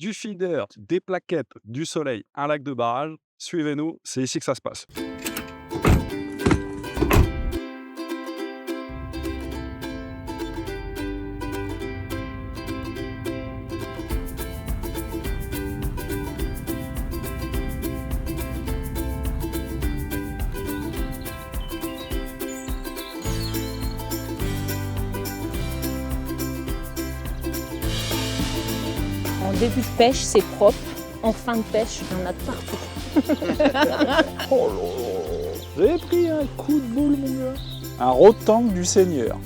du feeder, des plaquettes, du soleil, un lac de barrage. Suivez-nous, c'est ici que ça se passe. En début de pêche, c'est propre. En fin de pêche, il y en a de partout. Oh là là. Vous avez pris un coup de boule, mon gars. Un road tank du Seigneur.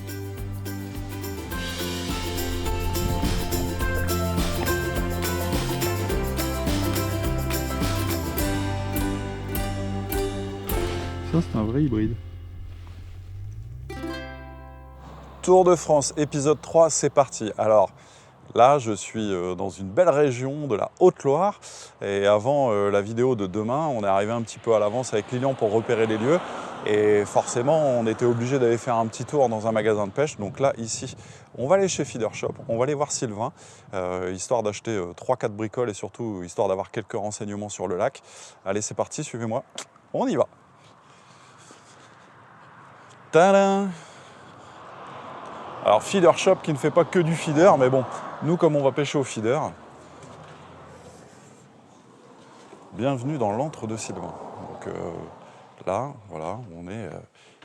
Ça, c'est un vrai hybride. Tour de France, épisode 3, c'est parti. Alors là, je suis dans une belle région de la Haute-Loire. Et avant la vidéo de demain, on est arrivé un petit peu à l'avance avec Lilian pour repérer les lieux. Et forcément, on était obligé d'aller faire un petit tour dans un magasin de pêche. Donc là, ici, on va aller chez Feeder Shop, on va aller voir Sylvain, histoire d'acheter 3-4 bricoles et surtout histoire d'avoir quelques renseignements sur le lac. Allez, c'est parti, suivez-moi, on y va. Tadam! Alors Feeder Shop qui ne fait pas que du feeder, mais bon, nous comme on va pêcher au feeder, bienvenue dans l'antre de Sylvain. Donc là, voilà, on est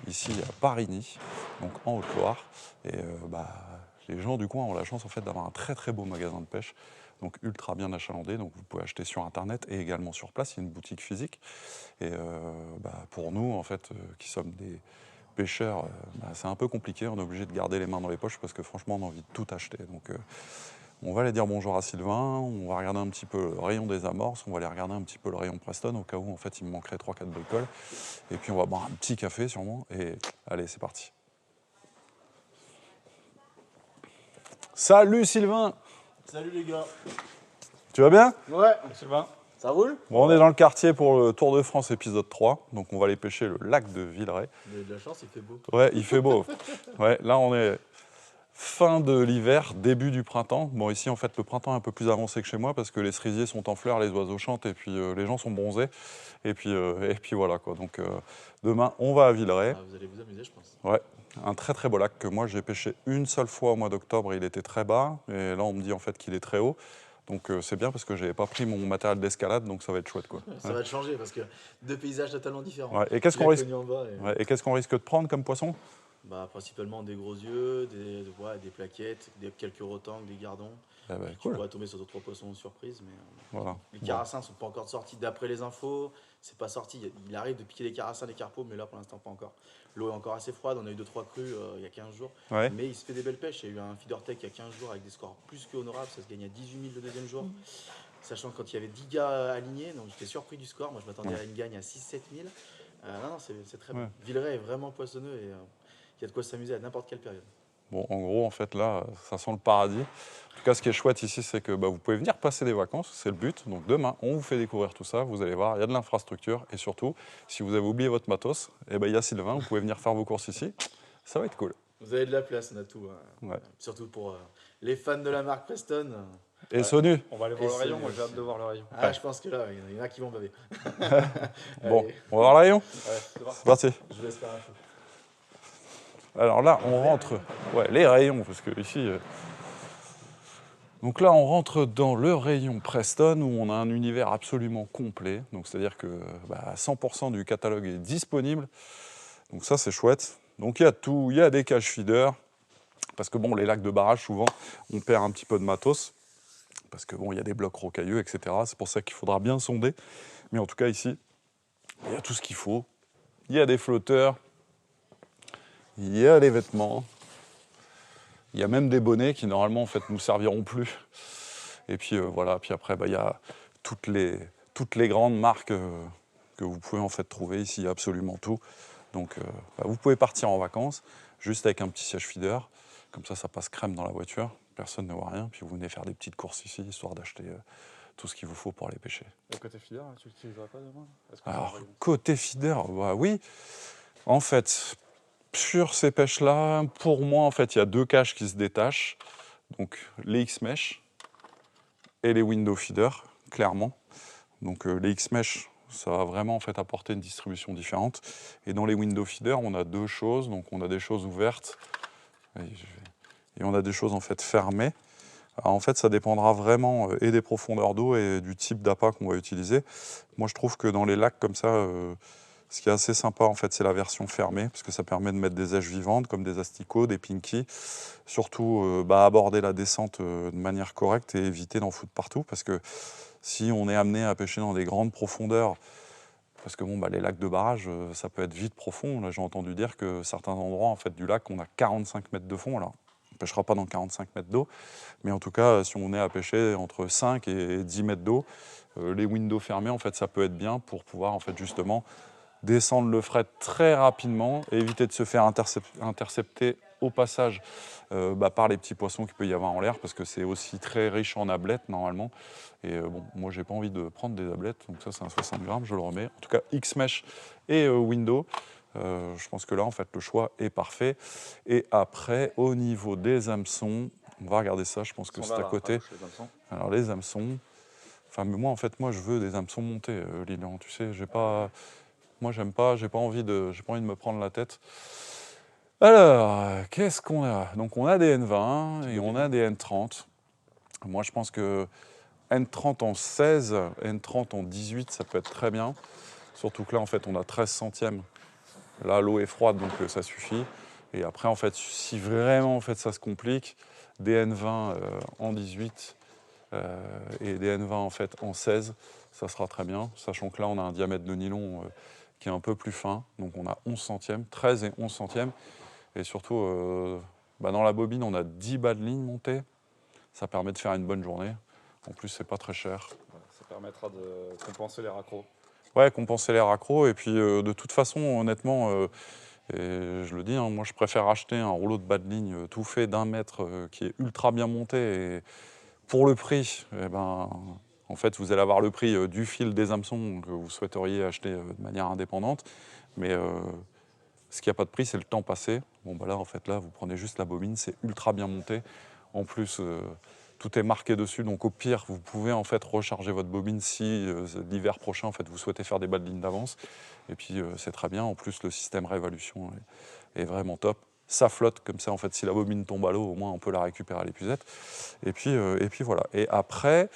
ici à Parigny, donc en Haute-Loire, et les gens du coin ont la chance en fait d'avoir un très très beau magasin de pêche, donc ultra bien achalandé, donc vous pouvez acheter sur internet et également sur place, il y a une boutique physique, et pour nous en fait qui sommes des pêcheurs, c'est un peu compliqué, on est obligé de garder les mains dans les poches parce que franchement on a envie de tout acheter. Donc on va aller dire bonjour à Sylvain, on va regarder un petit peu le rayon des amorces, on va aller regarder un petit peu le rayon Preston au cas où en fait il me manquerait 3-4 bricoles. Et puis on va boire un petit café sûrement et allez c'est parti. Salut Sylvain! Salut les gars. Tu vas bien? Ouais, Sylvain. ça roule? Bon, on est dans le quartier pour le Tour de France épisode 3, donc on va aller pêcher le lac de Villeray. Vous avez de la chance, il fait beau. Ouais, il fait beau. Ouais, là on est fin de l'hiver, début du printemps. Bon, ici en fait le printemps est un peu plus avancé que chez moi parce que les cerisiers sont en fleurs, les oiseaux chantent et puis les gens sont bronzés. Et puis voilà quoi. Donc demain on va à Villeray. Ah, vous allez vous amuser, je pense. Ouais, un très très beau lac que moi j'ai pêché une seule fois au mois d'octobre, il était très bas. Et là on me dit en fait qu'il est très haut. Donc c'est bien parce que j'avais pas pris mon matériel d'escalade, donc ça va être chouette quoi. Ça va te changer parce que deux paysages totalement différents. Ouais, et qu'est-ce Il y qu'on a risque... connu en bas et- ouais, et qu'est-ce qu'on risque de prendre comme poisson? Principalement des gros yeux, des plaquettes, quelques rotangs, des gardons. Eh ben, Tu cool. pourras tomber sur 2-3 poissons surprise, mais Voilà. les carassins sont pas encore sortis d'après les infos. C'est pas sorti. Il arrive de piquer des carassins, des carpeaux, mais là pour l'instant pas encore. L'eau est encore assez froide. On a eu 2-3 crues il y a 15 jours. Ouais. Mais il se fait des belles pêches. Il y a eu un feeder tech il y a 15 jours avec des scores plus que honorables. Ça se gagne à 18 000 le deuxième jour. Sachant que quand il y avait 10 gars alignés, donc j'étais surpris du score. Moi je m'attendais à une gagne à 6-7 000. Non, c'est très Ouais. bon. Villeray est vraiment poissonneux et il y a de quoi s'amuser à n'importe quelle période. Bon, en gros, en fait, là, ça sent le paradis. En tout cas, ce qui est chouette ici, c'est que vous pouvez venir passer des vacances, c'est le but. Donc demain, on vous fait découvrir tout ça, vous allez voir, il y a de l'infrastructure. Et surtout, si vous avez oublié votre matos, il y a Sylvain, vous pouvez venir faire vos courses ici. Ça va être cool. Vous avez de la place, on a tout. Ouais. Surtout pour les fans de la marque Preston. Et Sonu, On va aller Et voir le c'est rayon, lui moi j'ai hâte aussi. de voir le rayon. Je pense que là, il y en a qui vont baver. bon, Allez, on va voir le rayon. C'est parti. C'est parti. je vous laisse faire un feu. Alors là, on rentre, les rayons, parce que ici... Donc là, on rentre dans le rayon Preston, où on a un univers absolument complet. Donc c'est-à-dire que 100% du catalogue est disponible. Donc ça, c'est chouette. Donc il y a tout, il y a des cages feeder, parce que bon, les lacs de barrage, souvent, on perd un petit peu de matos, parce que bon, il y a des blocs rocailleux, etc. C'est pour ça qu'il faudra bien sonder. Mais en tout cas, ici, il y a tout ce qu'il faut. Il y a des flotteurs, il y a des vêtements, il y a même des bonnets qui, normalement, en fait, nous serviront plus. Et puis, voilà, puis après, il y a toutes les grandes marques que vous pouvez, en fait, trouver ici, absolument tout. Donc, vous pouvez partir en vacances, juste avec un petit siège feeder. Comme ça passe crème dans la voiture, personne ne voit rien. Puis vous venez faire des petites courses ici, histoire d'acheter tout ce qu'il vous faut pour aller pêcher. Et côté feeder, tu l'utiliseras pas demain? Alors, côté feeder, oui. En fait, sur ces pêches-là, pour moi, en fait, il y a deux cages qui se détachent. Donc, les X-Mesh et les window feeders, clairement. Donc les X-Mesh, ça va vraiment en fait apporter une distribution différente. Et dans les window feeders, on a deux choses. Donc on a des choses ouvertes et on a des choses en fait fermées. Alors, en fait, ça dépendra vraiment et des profondeurs d'eau et du type d'appât qu'on va utiliser. Moi, je trouve que dans les lacs comme ça, ce qui est assez sympa, en fait, c'est la version fermée, parce que ça permet de mettre des aiges vivantes, comme des asticots, des pinkies. Surtout, aborder la descente de manière correcte et éviter d'en foutre partout, parce que si on est amené à pêcher dans des grandes profondeurs, parce que bon, les lacs de barrage, ça peut être vite profond. Là, j'ai entendu dire que certains endroits en fait, du lac, on a 45 mètres de fond. Alors, on ne pêchera pas dans 45 mètres d'eau, mais en tout cas, si on est à pêcher entre 5 et 10 mètres d'eau, les windows fermés, en fait, ça peut être bien pour pouvoir en fait, justement descendre le fret très rapidement et éviter de se faire intercepter au passage par les petits poissons qu'il peut y avoir en l'air, parce que c'est aussi très riche en ablettes normalement. Et bon, moi j'ai pas envie de prendre des ablettes, donc ça c'est un 60 grammes, je le remets. En tout cas, X-Mesh et window, je pense que là en fait le choix est parfait. Et après, au niveau des hameçons, on va regarder ça, je pense que c'est à côté. Alors les hameçons, enfin mais moi en fait, moi je veux des hameçons montés, Lilian, tu sais, j'ai pas... Moi, j'aime pas, j'ai pas envie de me prendre la tête. Alors, qu'est-ce qu'on a? Donc, on a des N20 et on a des N30. Moi, je pense que N30 en 16, N30 en 18, ça peut être très bien. Surtout que là, en fait, on a 13 centièmes. Là, l'eau est froide, donc ça suffit. Et après, en fait, si vraiment, en fait, ça se complique, des N20 en 18 et des N20, en fait, en 16, ça sera très bien. Sachant que là, on a un diamètre de nylon qui est un peu plus fin, donc on a 11 centièmes, 13 et 11 centièmes, et surtout, dans la bobine, on a 10 bas de ligne montées, ça permet de faire une bonne journée, en plus c'est pas très cher. Ça permettra de compenser les raccros. Ouais, compenser les raccros, et puis de toute façon, honnêtement, et je le dis, hein, moi je préfère acheter un rouleau de bas de ligne tout fait d'1 mètre qui est ultra bien monté, et pour le prix, en fait, vous allez avoir le prix du fil des hameçons que vous souhaiteriez acheter de manière indépendante. Mais ce qui n'a pas de prix, c'est le temps passé. Bon, là, en fait, là, vous prenez juste la bobine, c'est ultra bien monté. En plus, tout est marqué dessus. Donc, au pire, vous pouvez en fait recharger votre bobine si l'hiver prochain, en fait, vous souhaitez faire des bas de ligne d'avance. Et puis, c'est très bien. En plus, le système réévaluation est vraiment top. Ça flotte comme ça, en fait, si la bobine tombe à l'eau, au moins on peut la récupérer à l'épuisette. Et puis voilà. Et après,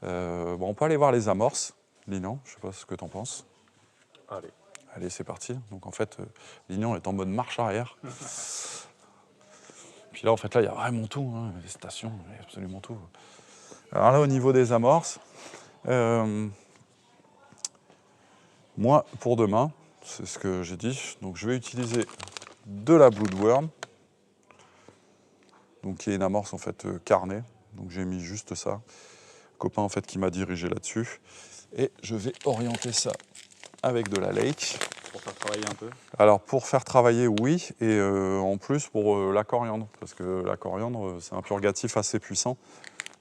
on peut aller voir les amorces. Lilian, je ne sais pas ce que tu en penses. Allez, c'est parti. Donc en fait, Lilian est en mode marche arrière. Puis là, en fait, là, il y a vraiment tout. Hein, les stations, il y a absolument tout. Alors là, au niveau des amorces, moi, pour demain, c'est ce que j'ai dit. Donc je vais utiliser de la Bloodworm, donc qui est une amorce en fait carnée. Donc j'ai mis juste ça. Copain en fait qui m'a dirigé là-dessus. Et je vais orienter ça avec de la Lake. Pour faire travailler un peu. Alors pour faire travailler, oui, et en plus pour la coriandre, parce que la coriandre c'est un purgatif assez puissant.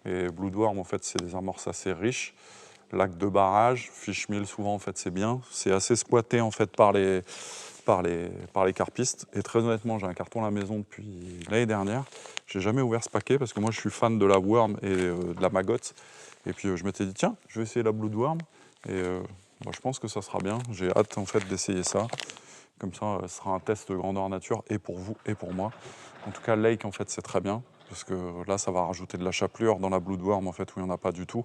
Et Bloodworm en fait c'est des amorces assez riches. Lac de barrage, fish meal souvent en fait c'est bien. C'est assez squatté en fait par les carpistes. Et très honnêtement, j'ai un carton à la maison depuis l'année dernière. J'ai jamais ouvert ce paquet parce que moi je suis fan de la worm et de la maggotte. Et puis je m'étais dit tiens, je vais essayer la Bloodworm. Et je pense que ça sera bien. J'ai hâte en fait d'essayer ça. Comme ça, ce sera un test grandeur nature et pour vous et pour moi. En tout cas, Lake en fait c'est très bien. Parce que là, ça va rajouter de la chapelure dans la Bloodworm en fait où il n'y en a pas du tout.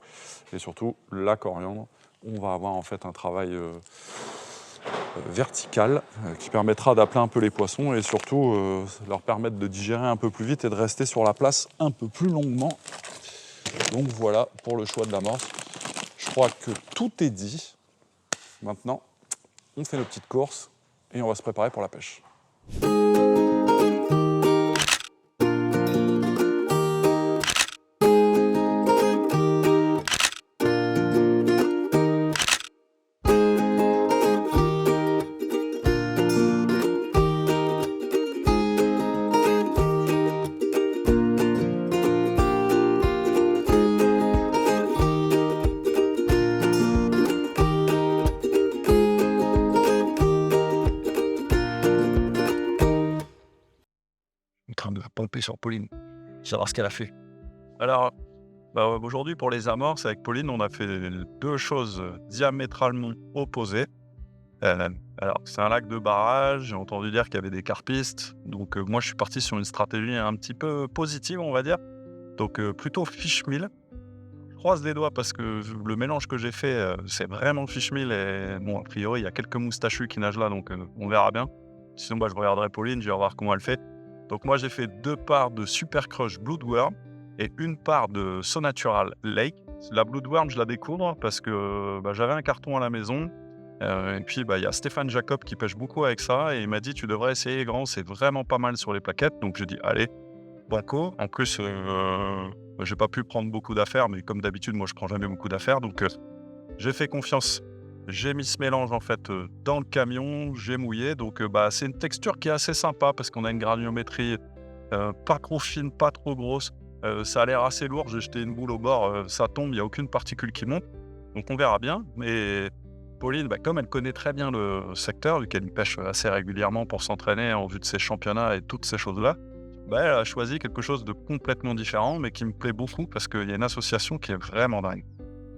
Et surtout, la coriandre, on va avoir en fait un travail vertical qui permettra d'appeler un peu les poissons et surtout leur permettre de digérer un peu plus vite et de rester sur la place un peu plus longuement. Donc voilà pour le choix de l'amorce. Je crois que tout est dit. Maintenant, on fait nos petites courses et on va se préparer pour la pêche. En train de pomper sur Pauline, savoir ce qu'elle a fait. Alors, Aujourd'hui, pour les amorces, avec Pauline, on a fait 2 choses diamétralement opposées. Alors, c'est un lac de barrage, j'ai entendu dire qu'il y avait des carpistes. Donc, moi, je suis parti sur une stratégie un petit peu positive, on va dire. Donc, plutôt fishmeal. Je croise les doigts parce que le mélange que j'ai fait, c'est vraiment fishmeal. Et bon, a priori, il y a quelques moustachus qui nagent là, donc on verra bien. Sinon, je regarderai Pauline, je vais voir comment elle fait. Donc, moi, j'ai fait 2 parts de Super Crush Bloodworm et 1 part de So Natural Lake. La Bloodworm, je la découvre parce que j'avais un carton à la maison. Et puis, il y a Stéphane Jacob qui pêche beaucoup avec ça. Et il m'a dit, tu devrais essayer, grand, c'est vraiment pas mal sur les plaquettes. Donc, j'ai dit, allez, banco. En plus, j'ai pas pu prendre beaucoup d'affaires, mais comme d'habitude, moi, je prends jamais beaucoup d'affaires. Donc, j'ai fait confiance. J'ai mis ce mélange, en fait, dans le camion. J'ai mouillé. Donc, c'est une texture qui est assez sympa parce qu'on a une granulométrie pas trop fine, pas trop grosse. Ça a l'air assez lourd. J'ai jeté une boule au bord, ça tombe, il n'y a aucune particule qui monte. Donc, on verra bien. Mais Pauline, comme elle connaît très bien le secteur, vu qu'elle y pêche assez régulièrement pour s'entraîner en vue de ses championnats et toutes ces choses-là, elle a choisi quelque chose de complètement différent, mais qui me plaît beaucoup parce qu'il y a une association qui est vraiment dingue.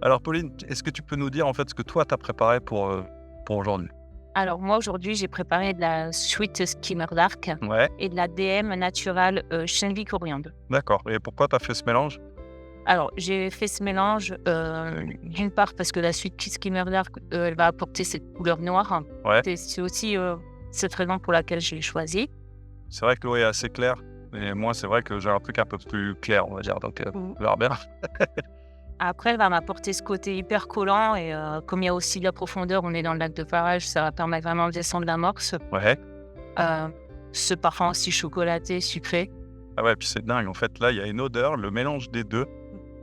Alors Pauline, est-ce que tu peux nous dire en fait ce que toi tu as préparé pour aujourd'hui? Alors moi aujourd'hui j'ai préparé de la Sweet Skimmer Dark Ouais, et de la DM Natural Chenvi Coriandre. d'accord. Et pourquoi tu as fait ce mélange? Alors j'ai fait ce mélange d'une part parce que la Sweet Skimmer Dark elle va apporter cette couleur noire. Ouais. C'est aussi cette raison pour laquelle je l'ai choisie. C'est vrai que l'eau est assez claire, et moi c'est vrai que j'ai un truc un peu plus clair, on va dire, donc on verra bien. Après, elle va m'apporter ce côté hyper collant et comme il y a aussi de la profondeur, on est dans le lac de barrage, ça va permettre vraiment de descendre l'amorce. Ouais. Ce parfum aussi chocolaté, sucré. Ah ouais, puis c'est dingue, en fait là il y a une odeur, le mélange des deux.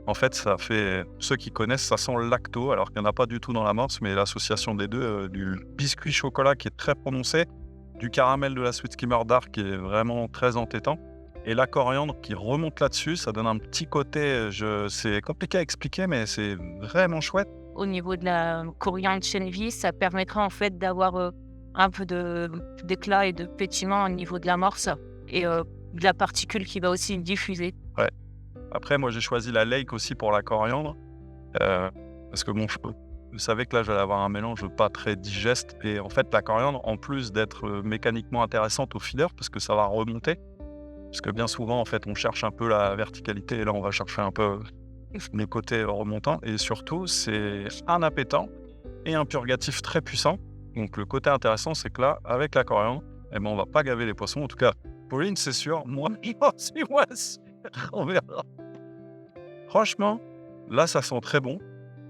En fait, ça fait, ceux qui connaissent, ça sent le lacto, alors qu'il n'y en a pas du tout dans l'amorce, mais l'association des deux, du biscuit chocolat qui est très prononcé, du caramel de la Sweet Skimmer Dark qui est vraiment très entêtant, et la coriandre qui remonte là-dessus, ça donne un petit côté, c'est compliqué à expliquer, mais c'est vraiment chouette. Au niveau de la coriandre Chenvi, ça permettra en fait d'avoir un peu d'éclat et de pétillement au niveau de l'amorce et de la particule qui va aussi diffuser. Après, moi, j'ai choisi la Lake aussi pour la coriandre, parce que vous savez que là, j'allais avoir un mélange pas très digeste, et en fait, la coriandre, en plus d'être mécaniquement intéressante au feeder, parce que ça va remonter, parce que bien souvent, en fait, on cherche un peu la verticalité, et là, on va chercher un peu les côtés remontants, et surtout, c'est un appétant et un purgatif très puissant. Donc, le côté intéressant, c'est que là, avec la coriandre, on va pas gaver les poissons. En tout cas, Pauline, c'est sûr, moi, on verra. Franchement, là, ça sent très bon.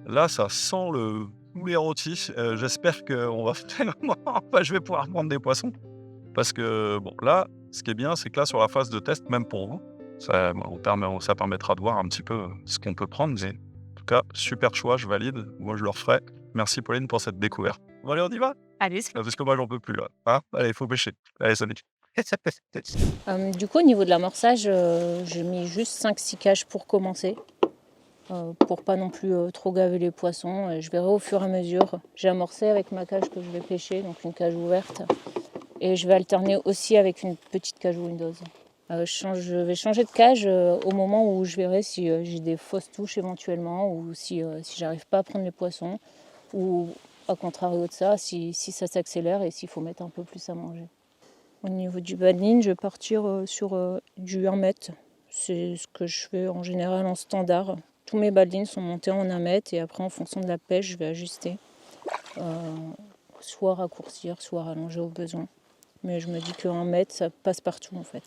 Là, ça sent le poulet rôti. J'espère que je vais pouvoir prendre des poissons. Parce que, là, ce qui est bien, c'est que là, sur la phase de test, même pour vous, ça permettra de voir un petit peu ce qu'on peut prendre. Mais en tout cas, super choix, je valide. Moi, je le referai. Merci, Pauline, pour cette découverte. Bon, allez, on y va? Allez, Parce que moi, j'en peux plus, là. Hein, allez, il faut pêcher. Allez, salut. du coup, au niveau de l'amorçage, j'ai mis juste 5-6 cages pour commencer. Pour pas non plus trop gaver les poissons. Je verrai au fur et à mesure. J'ai amorcé avec ma cage que je vais pêcher, donc une cage ouverte. Et je vais alterner aussi avec une petite cage Windows. Je vais changer de cage au moment où je verrai si j'ai des fausses touches éventuellement, ou si j'arrive pas à prendre les poissons, ou à contrario de ça, si ça s'accélère et s'il faut mettre un peu plus à manger. Au niveau du badline, je vais partir sur du 1 mètre. C'est ce que je fais en général en standard. Tous mes badlines sont montés en 1 mètre et après en fonction de la pêche, je vais ajuster. Soit raccourcir, soit rallonger au besoin. Mais je me dis que 1 mètre, ça passe partout en fait.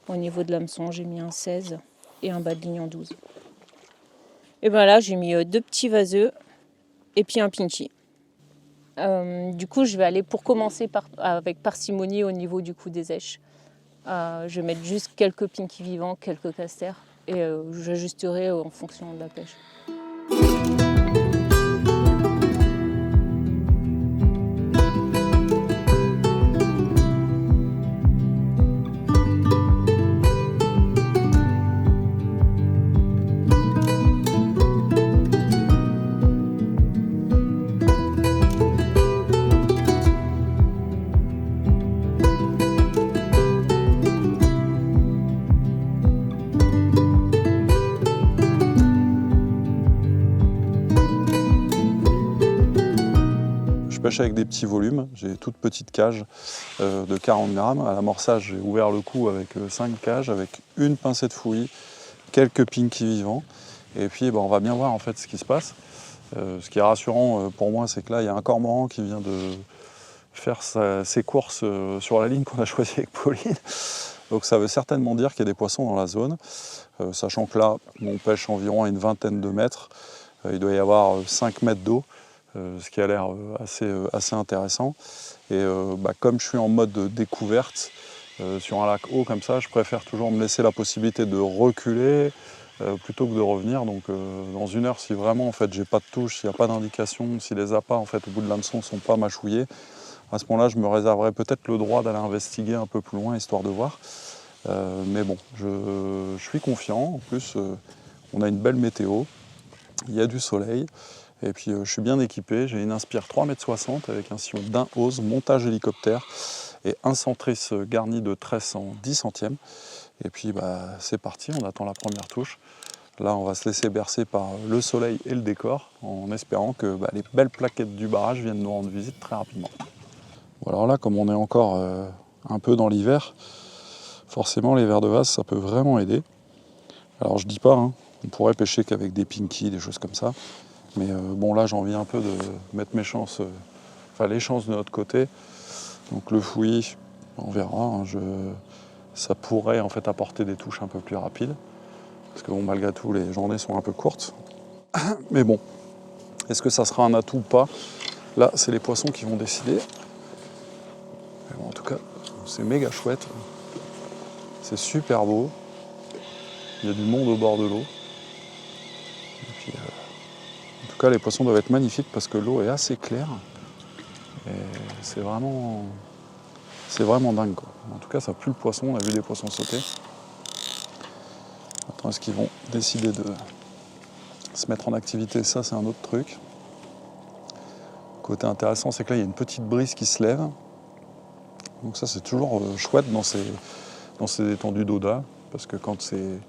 Au niveau de l'hameçon, j'ai mis un 16 et un badline en 12. Et bien là, j'ai mis 2 petits vaseux et puis un pinky. Du coup, je vais aller pour commencer avec parcimonie au niveau du coup des èches. Je vais mettre juste quelques pinky vivants, quelques casters et j'ajusterai en fonction de la pêche. pêche avec des petits volumes. J'ai une toute petite cage de 40 grammes. À l'amorçage, j'ai ouvert le coup avec 5 cages, avec une pincée de fouillis, quelques pinky vivants. Et puis on va bien voir en fait ce qui se passe. Ce qui est rassurant pour moi, c'est que là, il y a un cormoran qui vient de faire ses courses sur la ligne qu'on a choisie avec Pauline. Donc ça veut certainement dire qu'il y a des poissons dans la zone. Sachant que là, on pêche environ à une vingtaine de mètres. Il doit y avoir 5 mètres d'eau, ce qui a l'air assez intéressant. Et comme je suis en mode découverte, sur un lac haut comme ça, je préfère toujours me laisser la possibilité de reculer plutôt que de revenir. Donc dans une heure, si vraiment en fait j'ai pas de touche, s'il n'y a pas d'indication, si les appâts en fait au bout de l'hameçon ne sont pas mâchouillés, à ce moment-là, je me réserverai peut-être le droit d'aller investiguer un peu plus loin, histoire de voir. Mais bon, je suis confiant. En plus, on a une belle météo, il y a du soleil. Et puis je suis bien équipé, j'ai une Inspire 3,60 m avec un sillon d'un hose, montage hélicoptère et un centrice garni de tresse en 10 centièmes. Et puis c'est parti, on attend la première touche. Là, on va se laisser bercer par le soleil et le décor, en espérant que les belles plaquettes du barrage viennent nous rendre visite très rapidement. Bon, alors là, comme on est encore un peu dans l'hiver, forcément les vers de vase, ça peut vraiment aider. Alors je dis pas, on pourrait pêcher qu'avec des pinky, des choses comme ça. Mais là, j'ai envie un peu de mettre mes chances, les chances de notre côté. Donc le fouillis, on verra. Ça pourrait en fait apporter des touches un peu plus rapides. Parce que malgré tout, les journées sont un peu courtes. Mais bon, est-ce que ça sera un atout ou pas? Là, c'est les poissons qui vont décider. Mais bon, en tout cas, c'est méga chouette. C'est super beau. Il y a du monde au bord de l'eau. Et puis, en tout cas, les poissons doivent être magnifiques parce que l'eau est assez claire. Et c'est vraiment dingue, quoi. En tout cas, ça pue le poisson. On a vu des poissons sauter. Attends, est-ce qu'ils vont décider de se mettre en activité? Ça, c'est un autre truc. Côté intéressant, c'est que là, il y a une petite brise qui se lève. Donc ça, c'est toujours chouette dans ces étendues d'eau-là. Parce que quand c'est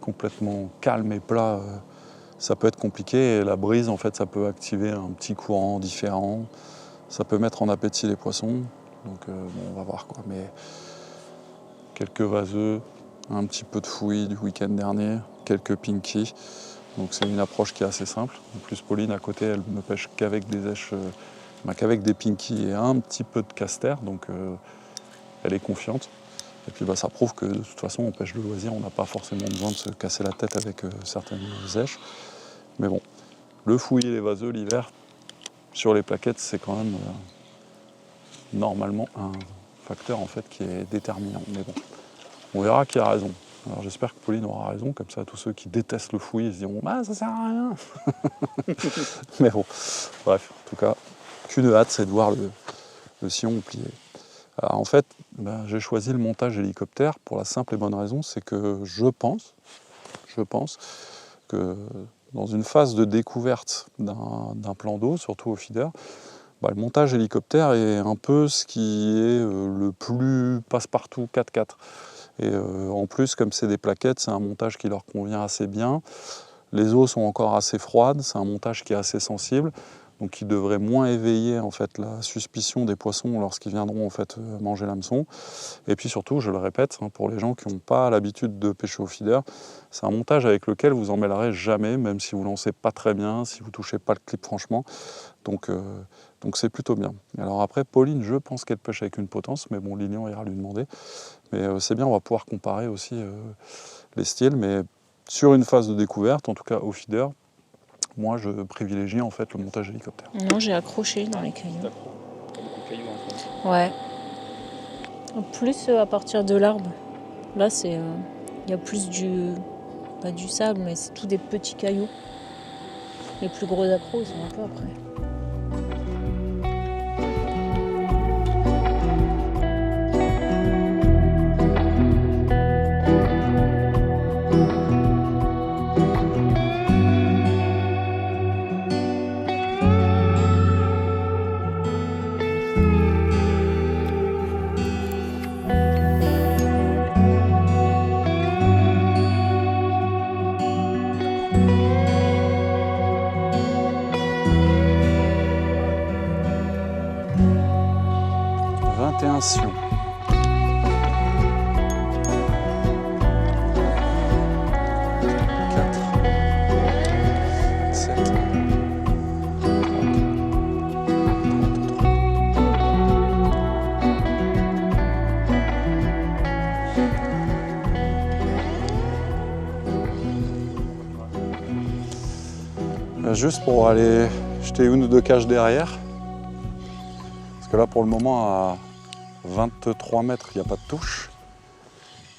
complètement calme et plat, ça peut être compliqué. Et la brise, en fait, ça peut activer un petit courant différent. Ça peut mettre en appétit les poissons. Donc on va voir, quoi. Mais quelques vaseux, un petit peu de fouillis du week-end dernier, quelques pinky. Donc c'est une approche qui est assez simple. En plus, Pauline, à côté, elle ne pêche qu'avec des èches, qu'avec des pinky et un petit peu de caster. Donc elle est confiante. Et puis ça prouve que de toute façon, on pêche de loisir, on n'a pas forcément besoin de se casser la tête avec certaines èches. Mais bon, le fouillis et les vaseux l'hiver, sur les plaquettes, c'est quand même normalement un facteur en fait qui est déterminant. Mais bon, on verra qui a raison. Alors j'espère que Pauline aura raison, comme ça tous ceux qui détestent le fouillis se diront ça sert à rien. Mais bon, bref, en tout cas, qu'une hâte, c'est de voir le sillon plié. Alors en fait, j'ai choisi le montage hélicoptère pour la simple et bonne raison, c'est que je pense que dans une phase de découverte d'un plan d'eau, surtout au feeder, le montage hélicoptère est un peu ce qui est le plus passe-partout 4x4. Et en plus, comme c'est des plaquettes, c'est un montage qui leur convient assez bien. Les eaux sont encore assez froides, c'est un montage qui est assez sensible, donc qui devrait moins éveiller en fait la suspicion des poissons lorsqu'ils viendront en fait manger l'hameçon. Et puis surtout, je le répète, pour les gens qui n'ont pas l'habitude de pêcher au feeder, c'est un montage avec lequel vous en mêlerez jamais, même si vous lancez pas très bien, si vous touchez pas le clip franchement. Donc c'est plutôt bien. Alors après, Pauline, je pense qu'elle pêche avec une potence, mais bon, Lilian ira lui demander. Mais c'est bien, on va pouvoir comparer aussi les styles. Mais sur une phase de découverte, en tout cas au feeder, moi je privilégie en fait le montage hélicoptère. Non, j'ai accroché dans les cailloux. T'as beaucoup de cailloux en France. Ouais. Plus à partir de l'arbre. Là, c'est, y a plus pas du sable, mais c'est tous des petits cailloux. Les plus gros accros, ils sont un peu après. Attention. Juste pour aller jeter une ou deux cages derrière. Parce que là, pour le moment, à 23 mètres, il n'y a pas de touche.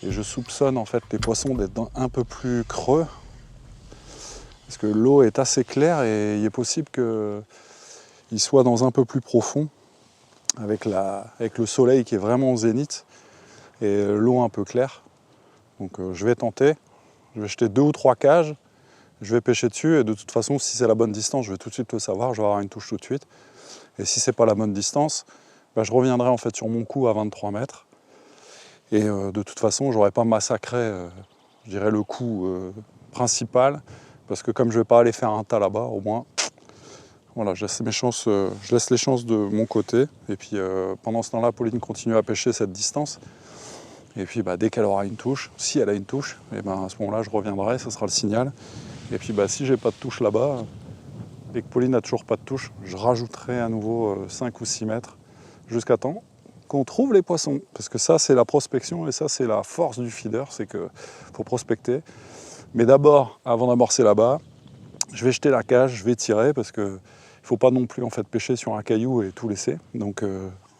Et je soupçonne en fait les poissons d'être un peu plus creux. Parce que l'eau est assez claire et il est possible qu'ils soient dans un peu plus profond. Avec le soleil qui est vraiment au zénith. Et l'eau un peu claire. Donc je vais tenter. Je vais jeter 2 ou 3 cages. Je vais pêcher dessus et de toute façon, si c'est la bonne distance, je vais tout de suite le savoir, je vais avoir une touche tout de suite. Et si c'est pas la bonne distance, bah, je reviendrai en fait sur mon coup à 23 mètres. Et de toute façon, j'aurais pas massacré, je dirais, le coup principal, parce que comme je vais pas aller faire un tas là-bas, au moins, voilà, je laisse les chances de mon côté. Et puis pendant ce temps-là, Pauline continue à pêcher cette distance. Et puis bah, dès qu'elle aura une touche, si elle a une touche, et ben, à ce moment-là, je reviendrai, ça sera le signal. Et puis bah, si j'ai pas de touche là-bas, et que Pauline n'a toujours pas de touche, je rajouterai à nouveau 5 ou 6 mètres, jusqu'à temps qu'on trouve les poissons. Parce que ça, c'est la prospection, et ça, c'est la force du feeder, c'est qu'il faut prospecter. Mais d'abord, avant d'amorcer là-bas, je vais jeter la cage, je vais tirer, parce qu'il ne faut pas non plus en fait, pêcher sur un caillou et tout laisser. Donc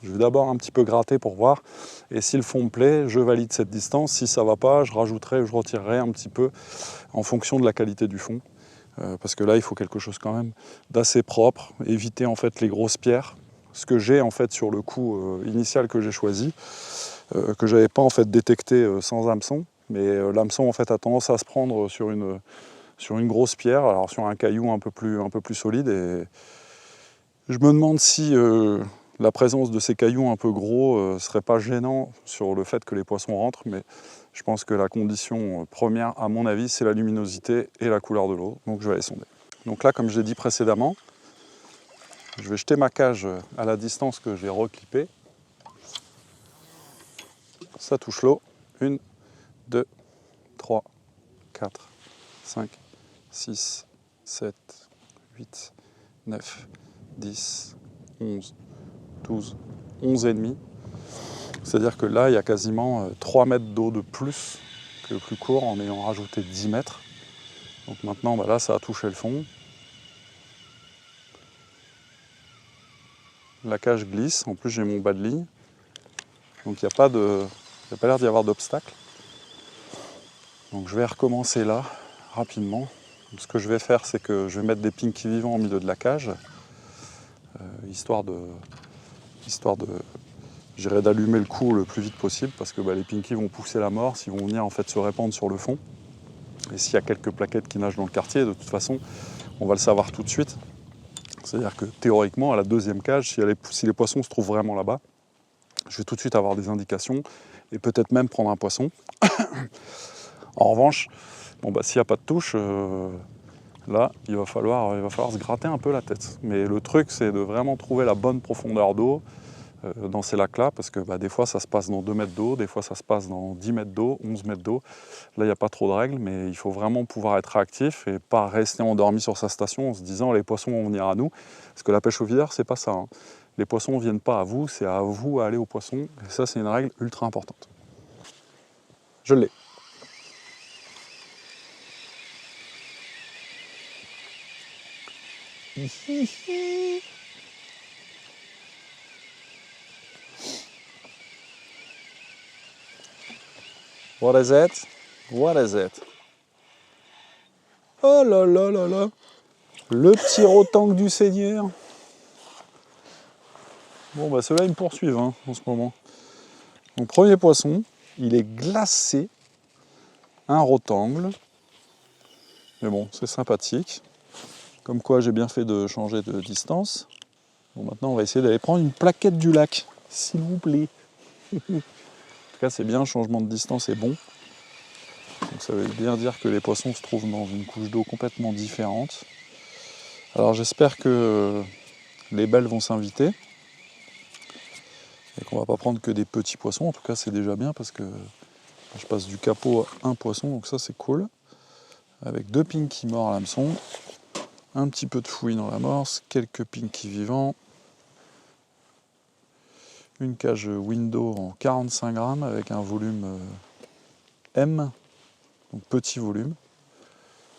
je vais d'abord un petit peu gratter pour voir. Et si le fond me plaît, je valide cette distance. Si ça ne va pas, je rajouterai, je retirerai un petit peu en fonction de la qualité du fond. Parce que là, il faut quelque chose quand même d'assez propre. Éviter en fait les grosses pierres. Ce que j'ai en fait sur le coup initial que j'ai choisi, que je n'avais pas en fait détecté sans hameçon. Mais l'hameçon en fait a tendance à se prendre sur une grosse pierre, alors sur un caillou un peu plus solide. Et je me demande si la présence de ces cailloux un peu gros serait pas gênant sur le fait que les poissons rentrent, mais je pense que la condition première, à mon avis, c'est la luminosité et la couleur de l'eau, donc je vais aller sonder. Donc là, comme je l'ai dit précédemment, je vais jeter ma cage à la distance que j'ai reclippée. Ça touche l'eau. 1, 2, 3, 4, 5, 6, 7, 8, 9, 10, 11, 12, 11 et demi. C'est-à-dire que là, il y a quasiment 3 mètres d'eau de plus que le plus court en ayant rajouté 10 mètres. Donc maintenant, bah là, ça a touché le fond. La cage glisse. En plus, j'ai mon bas de ligne. Donc il n'y a pas l'air d'y avoir d'obstacle. Donc je vais recommencer là, rapidement. Donc, ce que je vais faire, c'est que je vais mettre des pinkies vivants au milieu de la cage, histoire d'allumer le coup le plus vite possible, parce que les pinkies vont pousser la morse, ils vont venir en fait se répandre sur le fond. Et s'il y a quelques plaquettes qui nagent dans le quartier, de toute façon, on va le savoir tout de suite. C'est-à-dire que théoriquement, à la deuxième cage, si les poissons se trouvent vraiment là-bas, je vais tout de suite avoir des indications et peut-être même prendre un poisson. En revanche, s'il n'y a pas de touche, là, il va falloir se gratter un peu la tête. Mais le truc, c'est de vraiment trouver la bonne profondeur d'eau dans ces lacs-là, parce que des fois, ça se passe dans 2 mètres d'eau, des fois, ça se passe dans 10 mètres d'eau, 11 mètres d'eau. Là, il n'y a pas trop de règles, mais il faut vraiment pouvoir être réactif et pas rester endormi sur sa station en se disant « les poissons vont venir à nous ». Parce que la pêche au feeder, c'est pas ça. Hein. Les poissons ne viennent pas à vous, c'est à vous à aller aux poissons. Et ça, c'est une règle ultra importante. Je l'ai. What is it? What is it? Oh là là là là! Le petit rotangue du Seigneur. Bon ceux-là ils me poursuivent en ce moment. Donc premier poisson, il est glacé. Un rotangle. Mais bon, c'est sympathique. Comme quoi j'ai bien fait de changer de distance. Bon, maintenant on va essayer d'aller prendre une plaquette du lac, s'il vous plaît. En tout cas c'est bien, le changement de distance est bon. Donc ça veut bien dire que les poissons se trouvent dans une couche d'eau complètement différente. Alors j'espère que les belles vont s'inviter. Et C'est qu'on va pas prendre que des petits poissons, en tout cas c'est déjà bien parce que je passe du capot à un poisson, donc ça c'est cool. Avec 2 pinky morts à l'hameçon, un petit peu de fouille dans l'amorce, quelques pinky vivants, une cage window en 45 grammes avec un volume M, donc petit volume.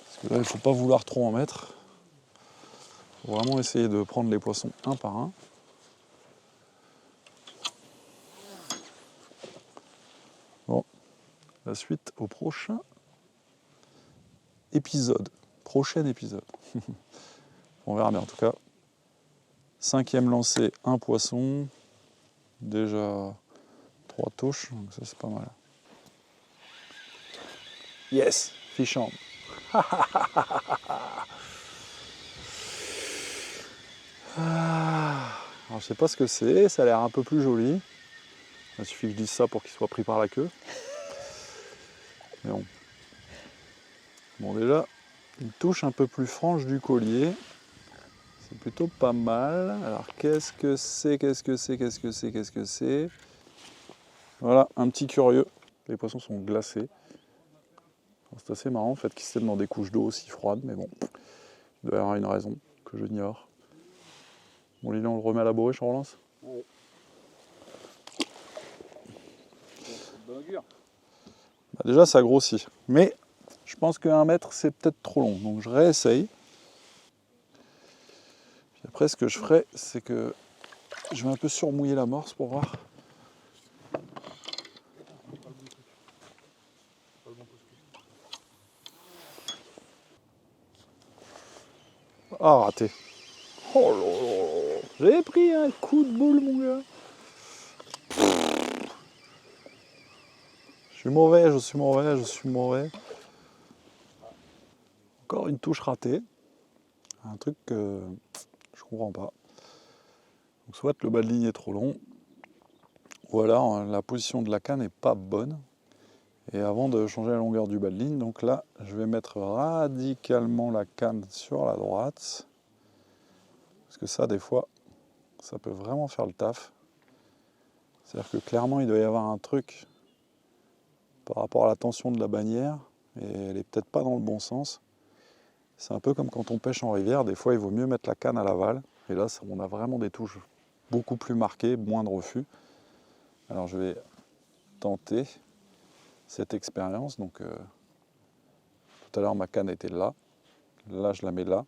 Parce que là il ne faut pas vouloir trop en mettre. Il faut vraiment essayer de prendre les poissons un par un. Bon, la suite au prochain épisode. Prochain épisode. On verra bien en tout cas. 5e lancé, un poisson. Déjà 3 touches, donc ça c'est pas mal. Yes, fish on. Alors je sais pas ce que c'est, ça a l'air un peu plus joli. Il suffit que je dise ça pour qu'il soit pris par la queue. Mais bon. Bon déjà, une touche un peu plus franche du collier. C'est plutôt pas mal. Alors qu'est-ce que c'est, qu'est-ce que c'est, qu'est-ce que c'est, qu'est-ce que c'est? Voilà, un petit curieux. Les poissons sont glacés. C'est assez marrant en fait qu'ils se tiennent dans des couches d'eau aussi froides, mais bon, il doit y avoir une raison que je ignore. Bon Lilian, on le remet à la bourriche, on relance? Ouais. Bonne augure. Bah déjà ça grossit, mais je pense que 1 mètre c'est peut-être trop long, donc je réessaye. Puis après ce que je ferai, c'est que je vais un peu surmouiller l'amorce pour voir. Ah, raté. Oh là là, j'ai pris un coup de boule, mon gars. Je suis mauvais, je suis mauvais, je suis mauvais. Encore une touche ratée. Un truc que je comprends pas. Donc soit le bas de ligne est trop long, ou alors la position de la canne n'est pas bonne. Et avant de changer la longueur du bas de ligne, donc là, je vais mettre radicalement la canne sur la droite. Parce que ça, des fois, ça peut vraiment faire le taf. C'est-à-dire que clairement, il doit y avoir un truc par rapport à la tension de la bannière, et elle est peut-être pas dans le bon sens. C'est un peu comme quand on pêche en rivière, des fois il vaut mieux mettre la canne à l'aval, et là on a vraiment des touches beaucoup plus marquées, moins de refus. Alors je vais tenter cette expérience, donc tout à l'heure ma canne était là je la mets là,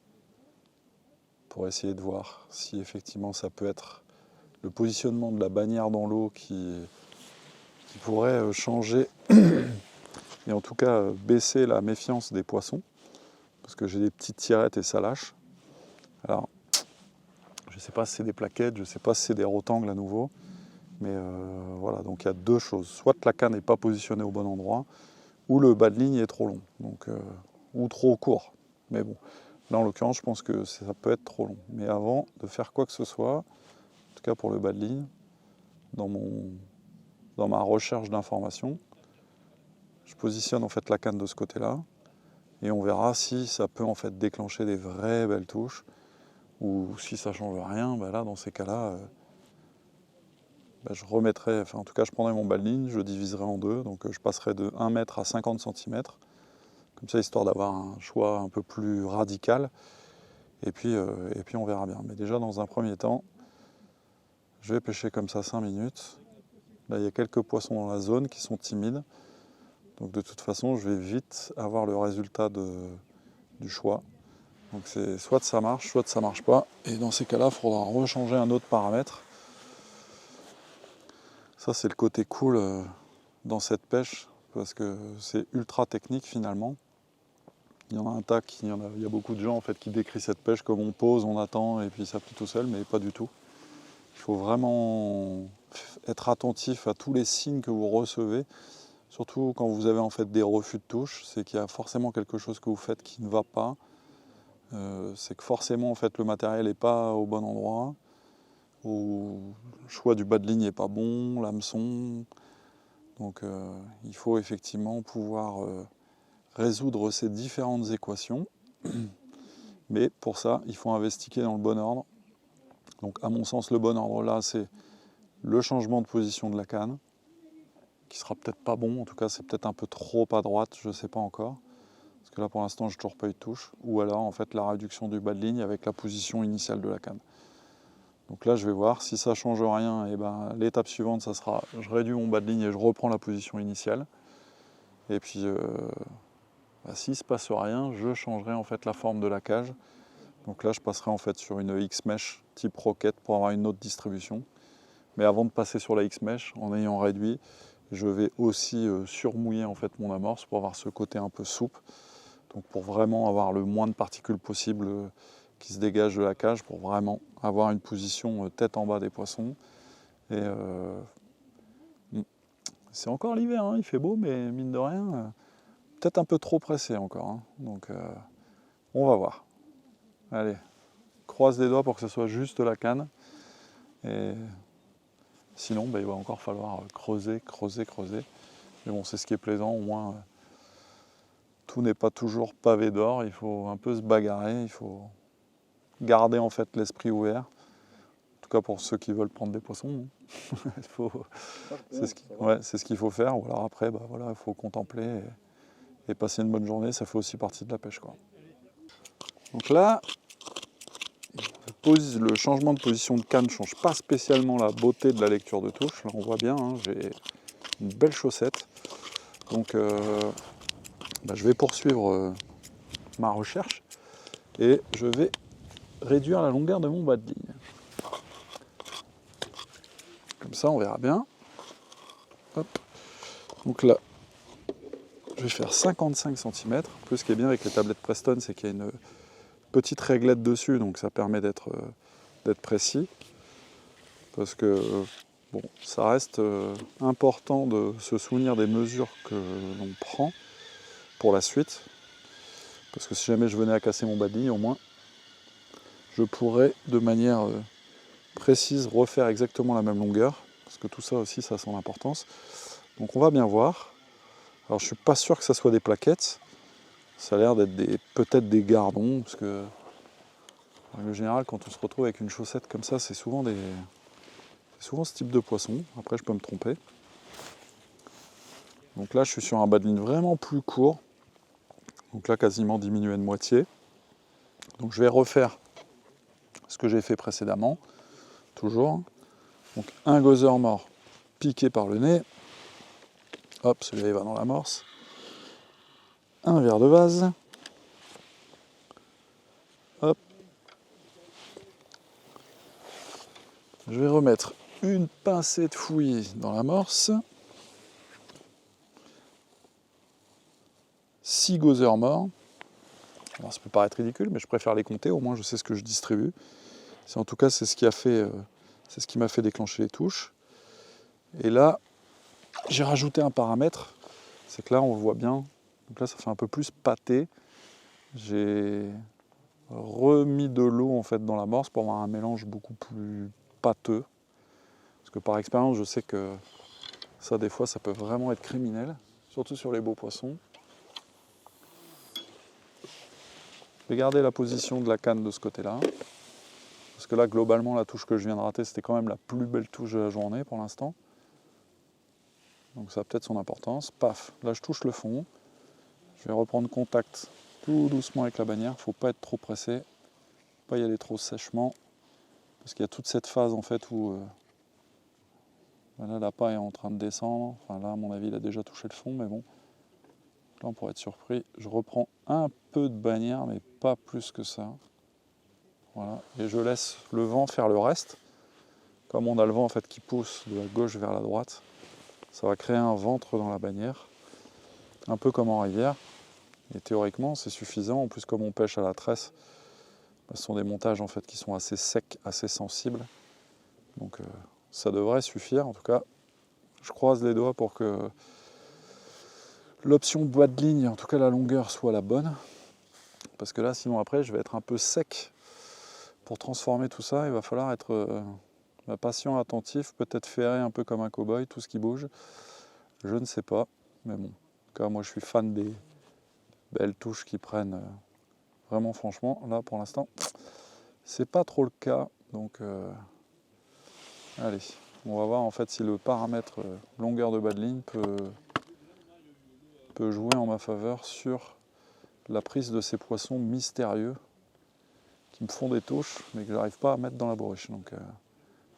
pour essayer de voir si effectivement ça peut être le positionnement de la bannière dans l'eau qui pourrait changer et en tout cas baisser la méfiance des poissons, parce que j'ai des petites tirettes et ça lâche. Alors, je ne sais pas si c'est des plaquettes, je ne sais pas si c'est des rotangles à nouveau, mais voilà, donc il y a 2 choses. Soit la canne n'est pas positionnée au bon endroit, ou le bas de ligne est trop long, donc, ou trop court. Mais bon, là en l'occurrence, je pense que ça peut être trop long. Mais avant de faire quoi que ce soit, en tout cas pour le bas de ligne, dans ma recherche d'informations, je positionne en fait la canne de ce côté-là, et on verra si ça peut en fait déclencher des vraies belles touches, ou si ça ne change rien, bah là dans ces cas-là, je remettrai, enfin en tout cas je prendrai mon bas de ligne, je diviserai en 2, donc je passerai de 1 mètre à 50 cm, comme ça histoire d'avoir un choix un peu plus radical, et puis on verra bien. Mais déjà dans un premier temps, je vais pêcher comme ça 5 minutes. Là il y a quelques poissons dans la zone qui sont timides, donc de toute façon je vais vite avoir le résultat du choix. Donc c'est soit ça marche, soit ça marche pas, et dans ces cas-là il faudra rechanger un autre paramètre. Ça c'est le côté cool dans cette pêche, parce que c'est ultra technique finalement. Il y en a un tas, il y a beaucoup de gens en fait qui décrivent cette pêche comme on pose, on attend et puis ça plie tout seul, mais pas du tout. Il faut vraiment être attentif à tous les signes que vous recevez, surtout quand vous avez en fait des refus de touche, c'est qu'il y a forcément quelque chose que vous faites qui ne va pas. C'est que forcément en fait le matériel n'est pas au bon endroit, ou le choix du bas de ligne n'est pas bon, l'hameçon. Donc il faut effectivement pouvoir résoudre ces différentes équations, mais pour ça il faut investiguer dans le bon ordre. Donc à mon sens le bon ordre là c'est le changement de position de la canne, qui sera peut-être pas bon, en tout cas c'est peut-être un peu trop à droite, je ne sais pas encore. Parce que là pour l'instant j'ai toujours pas eu de touche. Ou alors en fait la réduction du bas de ligne avec la position initiale de la canne. Donc là je vais voir, si ça change rien, et ben, l'étape suivante ça sera, je réduis mon bas de ligne et je reprends la position initiale. Et puis s'il ne se passe rien, je changerai en fait la forme de la cage. Donc là je passerai en fait sur une X-Mesh type Rocket pour avoir une autre distribution. Mais avant de passer sur la X-Mesh, en ayant réduit, je vais aussi surmouiller en fait mon amorce pour avoir ce côté un peu souple. Donc pour vraiment avoir le moins de particules possible qui se dégagent de la cage, pour vraiment avoir une position tête en bas des poissons. Et c'est encore l'hiver, hein, il fait beau, mais mine de rien, peut-être un peu trop pressé encore. Hein. Donc on va voir. Allez, croise les doigts pour que ce soit juste la canne. Et sinon, il va encore falloir creuser. Mais bon, c'est ce qui est plaisant, au moins tout n'est pas toujours pavé d'or, il faut un peu se bagarrer, il faut garder en fait l'esprit ouvert. En tout cas pour ceux qui veulent prendre des poissons. C'est ce qu'il faut faire. Ou alors après, il faut contempler et passer une bonne journée, ça fait aussi partie de la pêche, quoi. Donc là, le changement de position de canne ne change pas spécialement la beauté de la lecture de touche. Là on voit bien, hein, j'ai une belle chaussette. Donc je vais poursuivre ma recherche et je vais réduire la longueur de mon bas de ligne. Comme ça on verra bien. Hop. Donc là, je vais faire 55 cm. En plus, ce qui est bien avec les tablettes Preston, c'est qu'il y a une petite réglette dessus, donc ça permet d'être précis. Parce que bon, ça reste important de se souvenir des mesures que l'on prend pour la suite. Parce que si jamais je venais à casser mon bas de ligne, au moins, je pourrais de manière précise refaire exactement la même longueur. Parce que tout ça aussi, ça a son importance. Donc on va bien voir. Alors je suis pas sûr que ça soit des plaquettes. Ça a l'air d'être peut-être des gardons. Parce que en règle générale, quand on se retrouve avec une chaussette comme ça, c'est souvent ce type de poisson. Après, je peux me tromper. Donc là, je suis sur un bas de ligne vraiment plus court. Donc là, quasiment diminué de moitié. Donc je vais refaire ce que j'ai fait précédemment. Toujours. Donc un gozeur mort piqué par le nez. Hop, celui-là il va dans l'amorce. Un verre de vase. Hop. Je vais remettre une pincée de fouillis dans l'amorce. 6 gozers morts. Alors ça peut paraître ridicule, mais je préfère les compter, au moins je sais ce que je distribue. En tout cas, c'est ce qui m'a fait déclencher les touches. Et là, j'ai rajouté un paramètre, c'est que là on le voit bien, donc là ça fait un peu plus pâté. J'ai remis de l'eau en fait dans l'amorce pour avoir un mélange beaucoup plus pâteux. Parce que par expérience, je sais que ça des fois ça peut vraiment être criminel, surtout sur les beaux poissons. Je vais garder la position de la canne de ce côté-là. Parce que là, globalement, la touche que je viens de rater, c'était quand même la plus belle touche de la journée pour l'instant. Donc ça a peut-être son importance. Paf, là je touche le fond. Je vais reprendre contact tout doucement avec la bannière. Il ne faut pas être trop pressé. Il ne faut pas y aller trop sèchement. Parce qu'il y a toute cette phase en fait où là, la paille est en train de descendre. Enfin là, à mon avis, il a déjà touché le fond, mais bon. Là, on pourrait être surpris. Je reprends un peu de bannière, mais pas plus que ça. Voilà. Et je laisse le vent faire le reste. Comme on a le vent en fait qui pousse de la gauche vers la droite, ça va créer un ventre dans la bannière, un peu comme en rivière. Et théoriquement, c'est suffisant. En plus, comme on pêche à la tresse, ce sont des montages en fait qui sont assez secs, assez sensibles. Donc ça devrait suffire. En tout cas, je croise les doigts pour que l'option bas de ligne, en tout cas la longueur, soit la bonne. Parce que là, sinon après, je vais être un peu sec. Pour transformer tout ça, il va falloir être patient, attentif, peut-être ferré un peu comme un cow-boy, tout ce qui bouge. Je ne sais pas, mais bon. En tout cas, moi je suis fan des belles touches qui prennent vraiment franchement. Là, pour l'instant, c'est pas trop le cas. Donc, allez, On va voir en fait si le paramètre longueur de bas de ligne peut jouer en ma faveur sur la prise de ces poissons mystérieux qui me font des touches mais que j'arrive pas à mettre dans la bourriche. Donc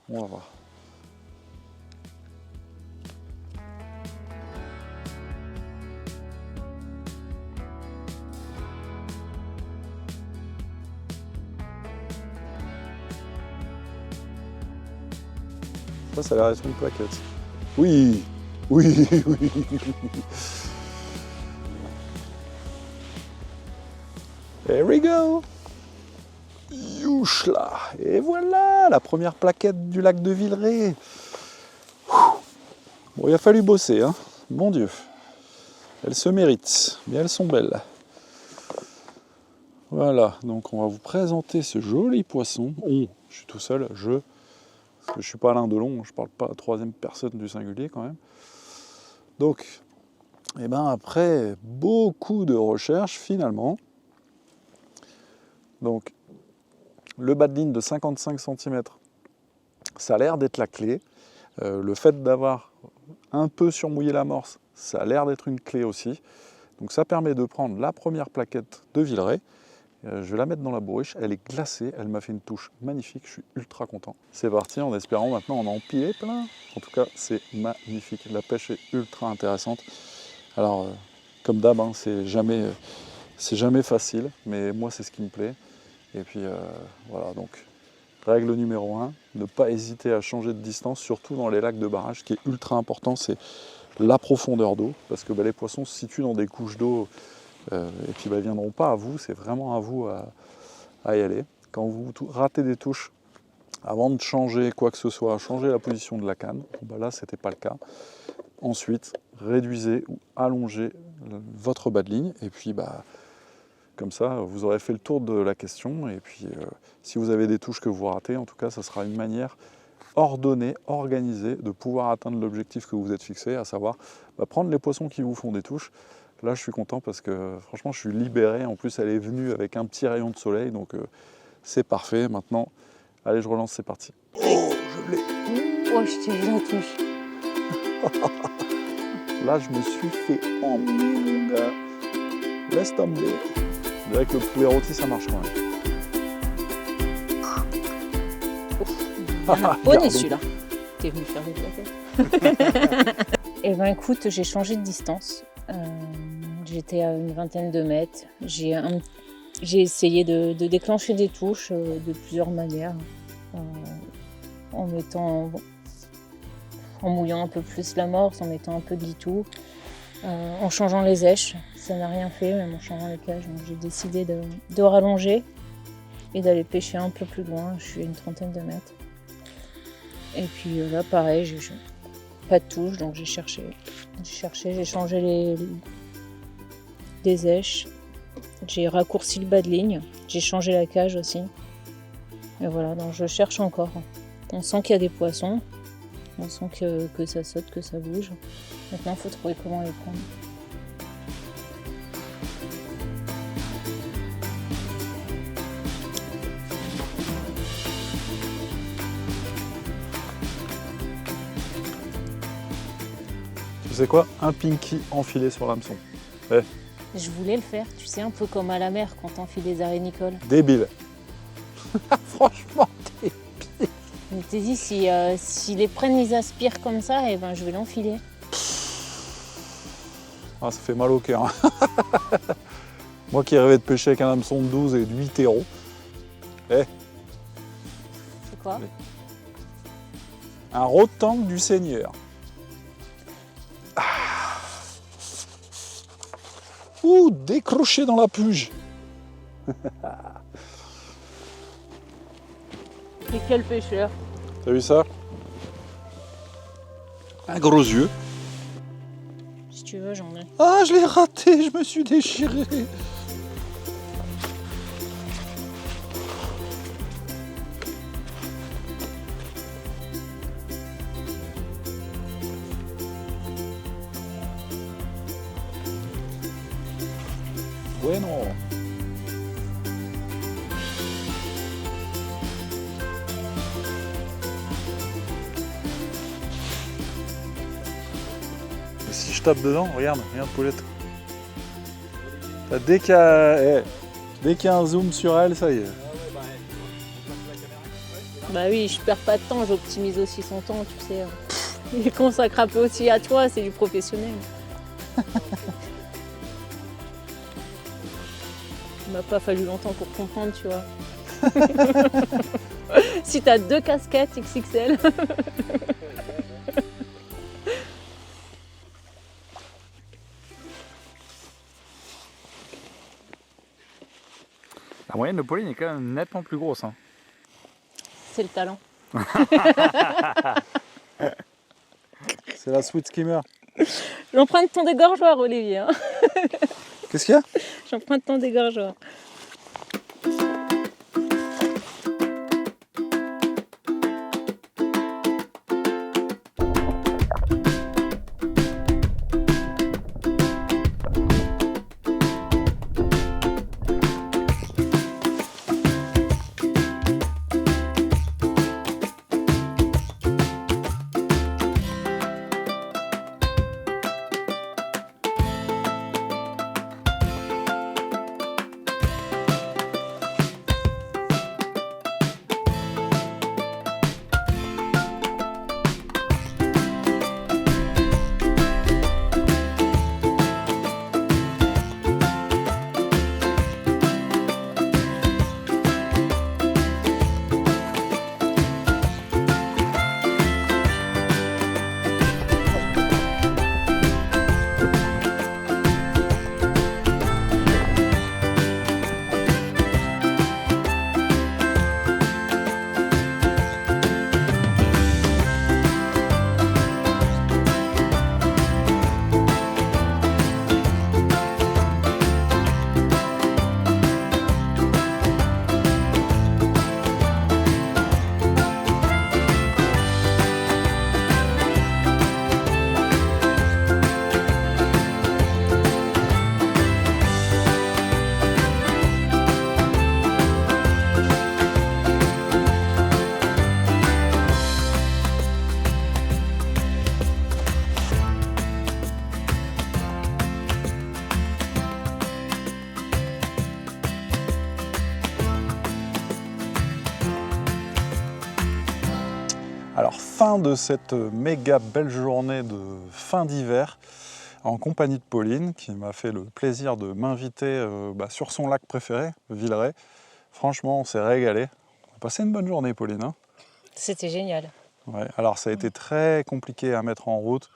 on va voir. Ça a l'air d'être une plaquette. Oui, oui, oui. Here we go. Youchla. Et voilà, la première plaquette du lac de Villeray. Bon, il a fallu bosser, hein. Mon Dieu. Elles se méritent, mais elles sont belles. Voilà, donc on va vous présenter ce joli poisson. Je suis tout seul, parce que je ne suis pas Alain Delon, je ne parle pas à la troisième personne du singulier quand même. Donc, eh ben après beaucoup de recherches, finalement, donc le bas de ligne de 55 cm, ça a l'air d'être la clé. Le fait d'avoir un peu surmouillé l'amorce, ça a l'air d'être une clé aussi. Donc ça permet de prendre la première plaquette de Villeray. Je vais la mettre dans la bourriche, elle est glacée, elle m'a fait une touche magnifique, je suis ultra content. C'est parti en espérant maintenant en empiler plein. En tout cas, c'est magnifique, la pêche est ultra intéressante. Alors, comme d'hab, hein, c'est jamais facile, mais moi c'est ce qui me plaît. Et puis voilà, donc règle numéro 1, ne pas hésiter à changer de distance, surtout dans les lacs de barrage. Ce qui est ultra important, c'est la profondeur d'eau, parce que les poissons se situent dans des couches d'eau et puis ils ne viendront pas à vous, c'est vraiment à vous à y aller. Quand vous ratez des touches, avant de changer quoi que ce soit, changer la position de la canne, là c'était pas le cas. Ensuite, réduisez ou allongez votre bas de ligne, et puis comme ça, vous aurez fait le tour de la question, et puis si vous avez des touches que vous ratez, en tout cas, ça sera une manière ordonnée, organisée, de pouvoir atteindre l'objectif que vous êtes fixé, à savoir prendre les poissons qui vous font des touches. Là, je suis content parce que franchement, je suis libéré. En plus, elle est venue avec un petit rayon de soleil, donc c'est parfait. Maintenant, allez, je relance, c'est parti. Oh, je l'ai. Oh, je t'ai vu la touche. Là, je me suis fait emmener, mon gars. Laisse tomber. Avec le poulet rôti, ça marche quand même. Bonnet celui-là. T'es venu faire des plaquettes. Eh ben écoute, j'ai changé de distance. J'étais à une vingtaine de mètres. J'ai essayé de déclencher des touches de plusieurs manières. En mouillant un peu plus l'amorce, en mettant un peu de litou, en changeant les èches. Ça n'a rien fait, même en changeant les cages. Donc j'ai décidé de rallonger et d'aller pêcher un peu plus loin. Je suis à une trentaine de mètres. Et puis là, pareil, j'ai pas de touche, donc j'ai cherché, j'ai changé les èches, j'ai raccourci le bas de ligne, j'ai changé la cage aussi. Et voilà, donc je cherche encore. On sent qu'il y a des poissons, on sent que ça saute, que ça bouge. Maintenant, il faut trouver comment les prendre. Tu sais quoi? Un pinky enfilé sur l'hameçon. Je voulais le faire, tu sais, un peu comme à la mer quand on enfile des arénicoles. Débile. Franchement, débile. Je m'étais dit, si les prennent, ils aspirent comme ça, et ben je vais l'enfiler. Ah, ça fait mal au cœur. Moi qui rêvais de pêcher avec un hameçon de 12 et de 8 héros. C'est quoi? Un rotangue du Seigneur. Ouh, décroché dans la puge. Et quel pêcheur? T'as vu ça? Un gros yeux. Si tu veux, j'en ai. Ah, je l'ai raté, je me suis déchiré. Bueno. je tape dedans, regarde Paulette. Dès qu'il y a un zoom sur elle, ça y est. Bah oui, je perds pas de temps, j'optimise aussi son temps, tu sais. Il consacre un peu aussi à toi, c'est du professionnel. Il m'a pas fallu longtemps pour comprendre, tu vois. Si t'as 2 casquettes XXL. La moyenne de Pauline est quand même nettement plus grosse. Hein. C'est le talent. C'est la sweet skimmer. J'emprunte ton dégorgeoir, Olivier. Hein. Qu'est-ce qu'il y a? J'emprunte ton dégorgeoir. Alors, fin de cette méga belle journée de fin d'hiver en compagnie de Pauline, qui m'a fait le plaisir de m'inviter sur son lac préféré, Villeray. Franchement, on s'est régalé. On a passé une bonne journée, Pauline. Hein. C'était génial. Ouais, alors, ça a été très compliqué à mettre en route.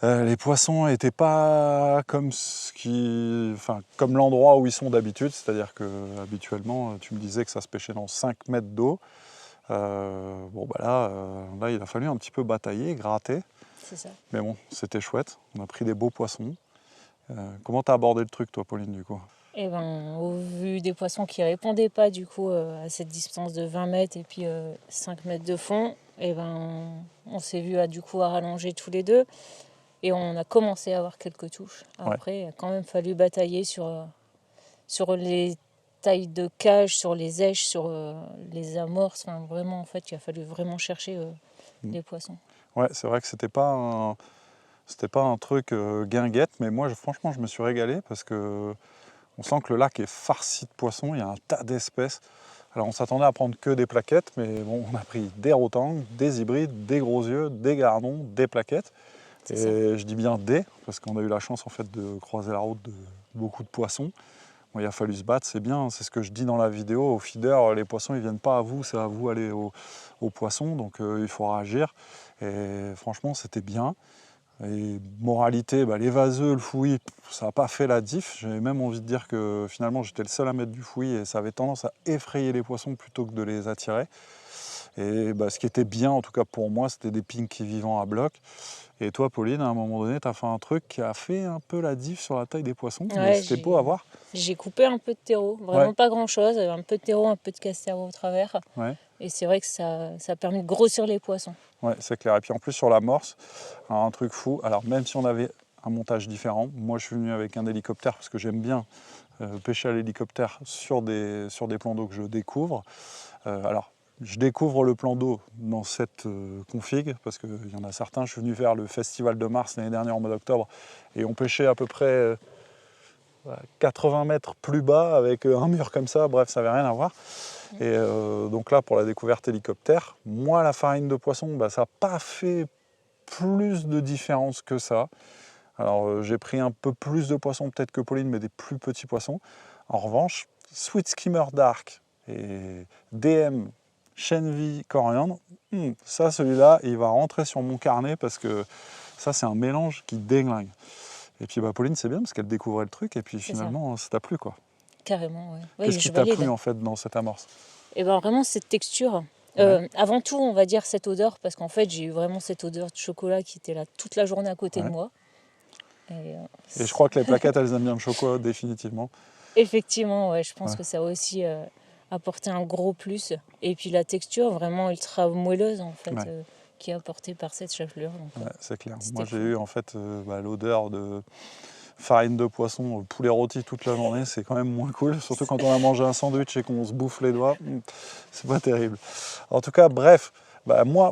Les poissons n'étaient pas comme comme l'endroit où ils sont d'habitude, c'est-à-dire que habituellement, tu me disais que ça se pêchait dans 5 mètres d'eau. Là, il a fallu un petit peu batailler, gratter. C'est ça. Mais bon, c'était chouette. On a pris des beaux poissons. Comment t'as abordé le truc, toi, Pauline, du coup? Et au vu des poissons qui ne répondaient pas du coup à cette distance de 20 mètres et puis 5 mètres de fond, on s'est vu à rallonger tous les deux et on a commencé à avoir quelques touches. Après, il a quand même fallu batailler sur les tailles de cage, sur les èches, sur les amorces. Enfin, vraiment, en fait, il a fallu vraiment chercher les poissons. Ouais, c'est vrai que c'était pas un truc guinguette, mais moi, franchement, je me suis régalé parce que on sent que le lac est farci de poissons, il y a un tas d'espèces. Alors, on s'attendait à prendre que des plaquettes, mais bon, on a pris des rotangs, des hybrides, des gros yeux, des gardons, des plaquettes. Et je dis bien des, parce qu'on a eu la chance en fait de croiser la route de beaucoup de poissons. Bon, il a fallu se battre, c'est bien, c'est ce que je dis dans la vidéo. Au feeder, les poissons, ils viennent pas à vous, c'est à vous aller aux poissons, donc il faut réagir. Et franchement, c'était bien. Et moralité, les vaseux, le fouillis, ça n'a pas fait la diff. J'ai même envie de dire que finalement, j'étais le seul à mettre du fouillis et ça avait tendance à effrayer les poissons plutôt que de les attirer. Et ce qui était bien, en tout cas pour moi, c'était des pinky vivants à bloc. Et toi, Pauline, à un moment donné, tu as fait un truc qui a fait un peu la diff sur la taille des poissons. Ouais, c'était beau à voir. J'ai coupé un peu de terreau, vraiment pas grand-chose. Un peu de terreau, un peu de casse-terreau au travers. Ouais. Et c'est vrai que ça a permis de grossir les poissons. Ouais, c'est clair. Et puis en plus, sur l'amorce, un truc fou. Alors, même si on avait un montage différent, moi, je suis venu avec un hélicoptère parce que j'aime bien pêcher à l'hélicoptère sur des plans d'eau que je découvre. Alors, Je découvre le plan d'eau dans cette config, parce qu'il y en a certains, je suis venu faire le festival de Mars l'année dernière en mois d'octobre, et on pêchait à peu près 80 mètres plus bas avec un mur comme ça, bref, ça n'avait rien à voir. Et donc là, pour la découverte hélicoptère, moi, la farine de poisson, bah, ça n'a pas fait plus de différence que ça. Alors, j'ai pris un peu plus de poissons peut-être que Pauline, mais des plus petits poissons. En revanche, Sweet Skimmer Dark et DM Chenvi coriandre, ça, celui-là, il va rentrer sur mon carnet parce que ça, c'est un mélange qui déglingue. Et puis, bah, Pauline, c'est bien parce qu'elle découvrait le truc et puis finalement, ça t'a plu, quoi. Carrément, ouais. Qu'est-ce qui t'a plu, en fait, dans cette amorce? Et ben vraiment, cette texture. Avant tout, on va dire cette odeur, parce qu'en fait, j'ai eu vraiment cette odeur de chocolat qui était là toute la journée à côté de moi. Et je crois que les plaquettes, elles aiment bien le chocolat, définitivement. Effectivement, ouais, je pense que ça a aussi apporté un gros plus. Et puis la texture vraiment ultra moelleuse, en fait, qui est apportée par cette chapelure. C'est clair. Moi, j'ai eu en fait l'odeur de farine de poisson, poulet rôti toute la journée. C'est quand même moins cool, surtout quand on a mangé un sandwich et qu'on se bouffe les doigts. C'est pas terrible. En tout cas, bref,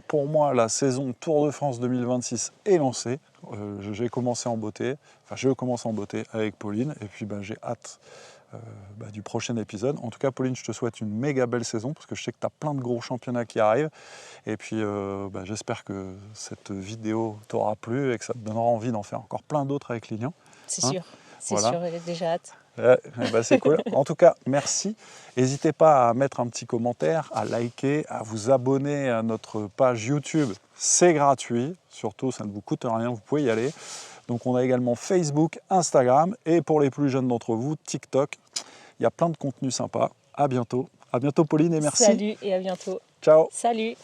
pour moi, la saison Tour de France 2026 est lancée. J'ai commencé en beauté, je commence en beauté avec Pauline, et puis j'ai hâte du prochain épisode. En tout cas, Pauline, je te souhaite une méga belle saison, parce que je sais que tu as plein de gros championnats qui arrivent, et puis j'espère que cette vidéo t'aura plu et que ça te donnera envie d'en faire encore plein d'autres avec Lilian. C'est sûr, c'est sûr, j'ai déjà hâte. C'est cool. En tout cas, merci. N'hésitez pas à mettre un petit commentaire, à liker, à vous abonner à notre page YouTube. C'est gratuit. Surtout, ça ne vous coûte rien. Vous pouvez y aller. Donc, on a également Facebook, Instagram et pour les plus jeunes d'entre vous, TikTok. Il y a plein de contenus sympas. À bientôt. À bientôt, Pauline, et merci. Salut et à bientôt. Ciao. Salut.